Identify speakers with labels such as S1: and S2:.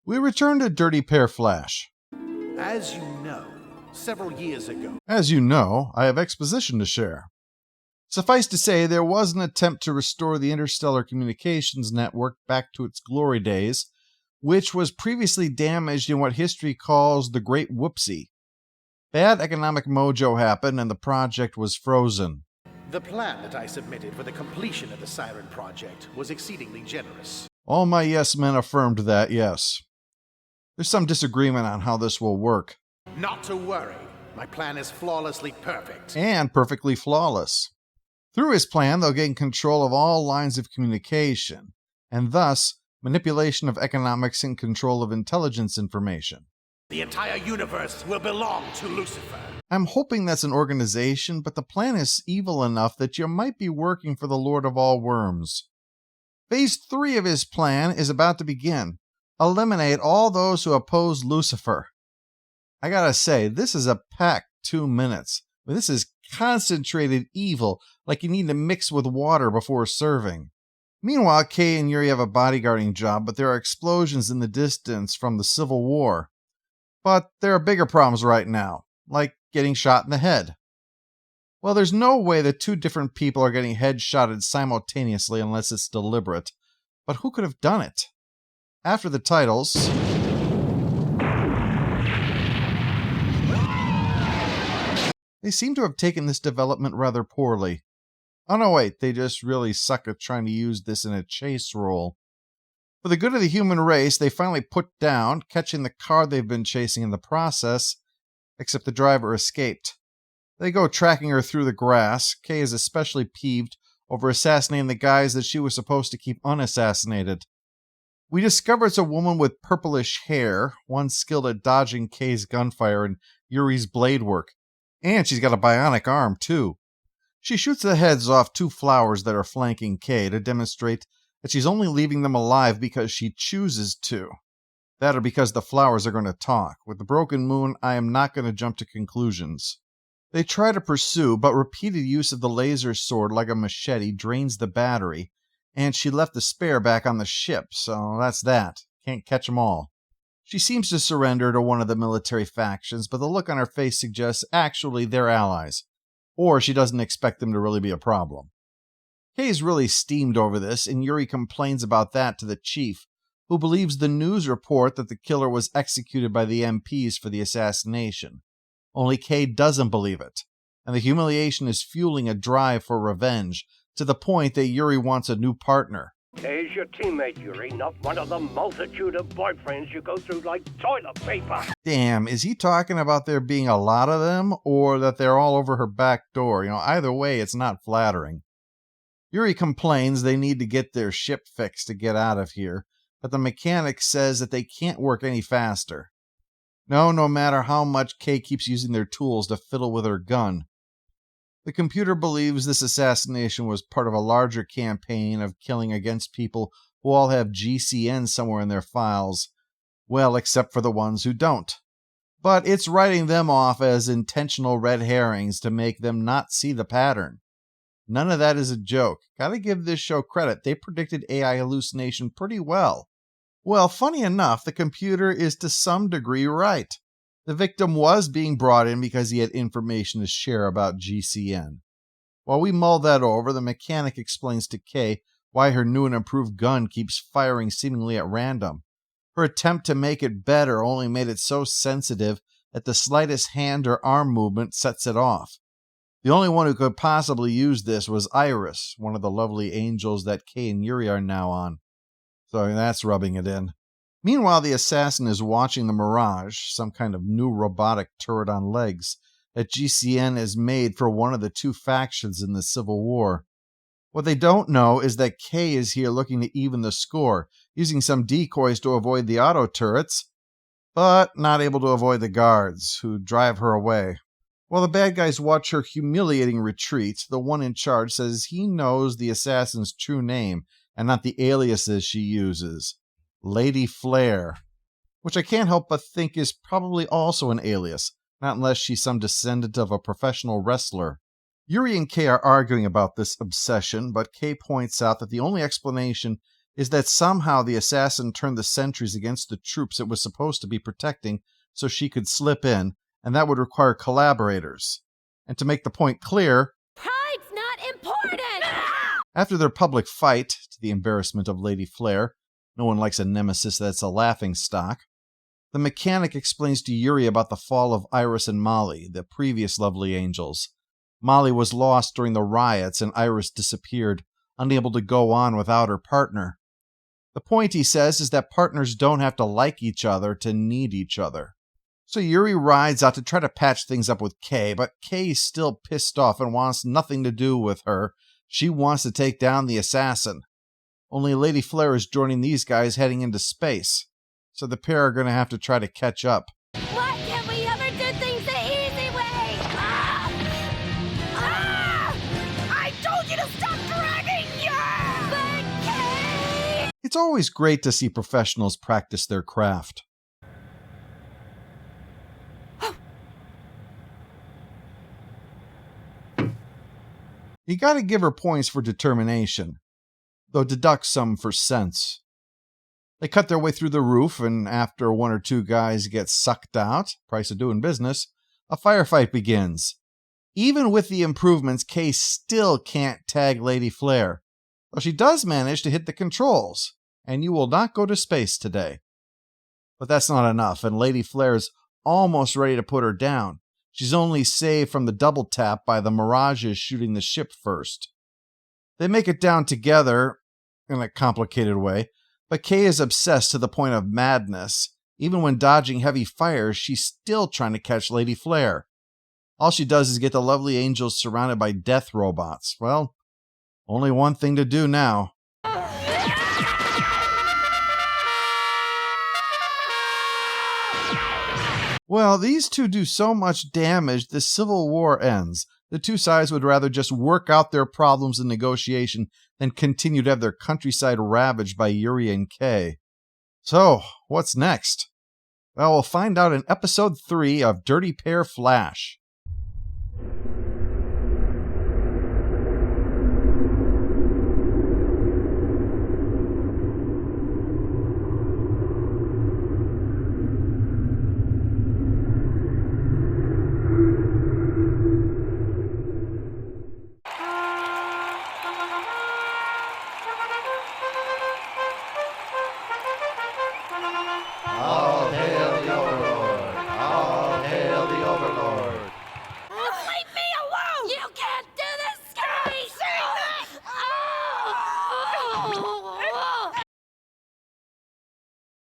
S1: We return to Dirty Pair Flash.
S2: As you know, several years ago...
S1: As you know, I have exposition to share. Suffice to say, there was an attempt to restore the interstellar communications network back to its glory days, which was previously damaged in what history calls the Great Whoopsie. Bad economic mojo happened and the project was frozen.
S2: The plan that I submitted for the completion of the Siren Project was exceedingly generous.
S1: All my yes men affirmed that, yes. There's some disagreement on how this will work.
S2: Not to worry. My plan is flawlessly perfect.
S1: And perfectly flawless. Through his plan, they'll gain control of all lines of communication, and thus, manipulation of economics and control of intelligence information.
S2: The entire universe will belong to Lucifer.
S1: I'm hoping that's an organization, but the plan is evil enough that you might be working for the Lord of all Worms. Phase 3 of his plan is about to begin. Eliminate all those who oppose Lucifer. I gotta say, this is a packed 2 minutes. This is concentrated evil, like you need to mix with water before serving. Meanwhile, Kay and Yuri have a bodyguarding job, but there are explosions in the distance from the Civil War. But there are bigger problems right now, like getting shot in the head. Well, there's no way that two different people are getting headshotted simultaneously unless it's deliberate. But who could have done it? After the titles... They seem to have taken this development rather poorly. Oh no, wait, they just really suck at trying to use this in a chase role. For the good of the human race, they finally put down, catching the car they've been chasing in the process, except the driver escaped. They go tracking her through the grass. Kay is especially peeved over assassinating the guys that she was supposed to keep unassassinated. We discover it's a woman with purplish hair, one skilled at dodging Kay's gunfire and Yuri's blade work. And she's got a bionic arm, too. She shoots the heads off 2 flowers that are flanking Kay to demonstrate that she's only leaving them alive because she chooses to. That or because the flowers are going to talk. With the broken moon, I am not going to jump to conclusions. They try to pursue, but repeated use of the laser sword like a machete drains the battery, and she left the spare back on the ship, so that's that. Can't catch them all. She seems to surrender to one of the military factions, but the look on her face suggests actually they're allies. Or she doesn't expect them to really be a problem. Kay's really steamed over this, and Yuri complains about that to the chief, who believes the news report that the killer was executed by the MPs for the assassination. Only Kay doesn't believe it, and the humiliation is fueling a drive for revenge, to the point that Yuri wants a new partner.
S3: Kay's your teammate, Yuri, not one of the multitude of boyfriends you go through like toilet paper.
S1: Damn, is he talking about there being a lot of them, or that they're all over her back door? Either way, it's not flattering. Yuri complains they need to get their ship fixed to get out of here, but the mechanic says that they can't work any faster. No matter how much Kay keeps using their tools to fiddle with her gun. The computer believes this assassination was part of a larger campaign of killing against people who all have GCN somewhere in their files. Well, except for the ones who don't. But it's writing them off as intentional red herrings to make them not see the pattern. None of that is a joke. Gotta give this show credit. They predicted AI hallucination pretty well. Well, funny enough, the computer is to some degree right. The victim was being brought in because he had information to share about GCN. While we mull that over, the mechanic explains to Kay why her new and improved gun keeps firing seemingly at random. Her attempt to make it better only made it so sensitive that the slightest hand or arm movement sets it off. The only one who could possibly use this was Iris, one of the lovely angels that Kay and Yuri are now on. So that's rubbing it in. Meanwhile, the assassin is watching the Mirage, some kind of new robotic turret on legs, that GCN has made for one of the 2 factions in the Civil War. What they don't know is that Kay is here looking to even the score, using some decoys to avoid the auto turrets, but not able to avoid the guards, who drive her away. While the bad guys watch her humiliating retreat, the one in charge says he knows the assassin's true name and not the aliases she uses. Lady Flair, which I can't help but think is probably also an alias, not unless she's some descendant of a professional wrestler. Yuri and Kay are arguing about this obsession, but Kay points out that the only explanation is that somehow the assassin turned the sentries against the troops it was supposed to be protecting so she could slip in, and that would require collaborators. And to make the point clear,
S4: Pride's not important!
S1: after their public fight, to the embarrassment of Lady Flair, no one likes a nemesis that's a laughingstock, the mechanic explains to Yuri about the fall of Iris and Molly, the previous lovely angels. Molly was lost during the riots and Iris disappeared, unable to go on without her partner. The point, he says, is that partners don't have to like each other to need each other. So Yuri rides out to try to patch things up with Kay, but Kay's still pissed off and wants nothing to do with her. She wants to take down the assassin. Only Lady Flair is joining these guys heading into space, so the pair are going to have to try to catch up.
S4: Why can't we ever do things the easy way? Ah! Ah! I told you to stop dragging your... But Kay!
S1: It's always great to see professionals practice their craft. You gotta give her points for determination, though deduct some for sense. They cut their way through the roof, and after one or two guys get sucked out, price of doing business, a firefight begins. Even with the improvements, Kay still can't tag Lady Flair, though she does manage to hit the controls, and you will not go to space today. But that's not enough, and Lady Flair's almost ready to put her down. She's only saved from the double tap by the Mirages shooting the ship first. They make it down together in a complicated way, but Kay is obsessed to the point of madness. Even when dodging heavy fires, she's still trying to catch Lady Flair. All she does is get the lovely angels surrounded by death robots. Well, only one thing to do now. Well, these two do so much damage, the Civil War ends. The two sides would rather just work out their problems in negotiation than continue to have their countryside ravaged by Yuri and Kay. So, what's next? Well, we'll find out in episode 3 of Dirty Pair Flash.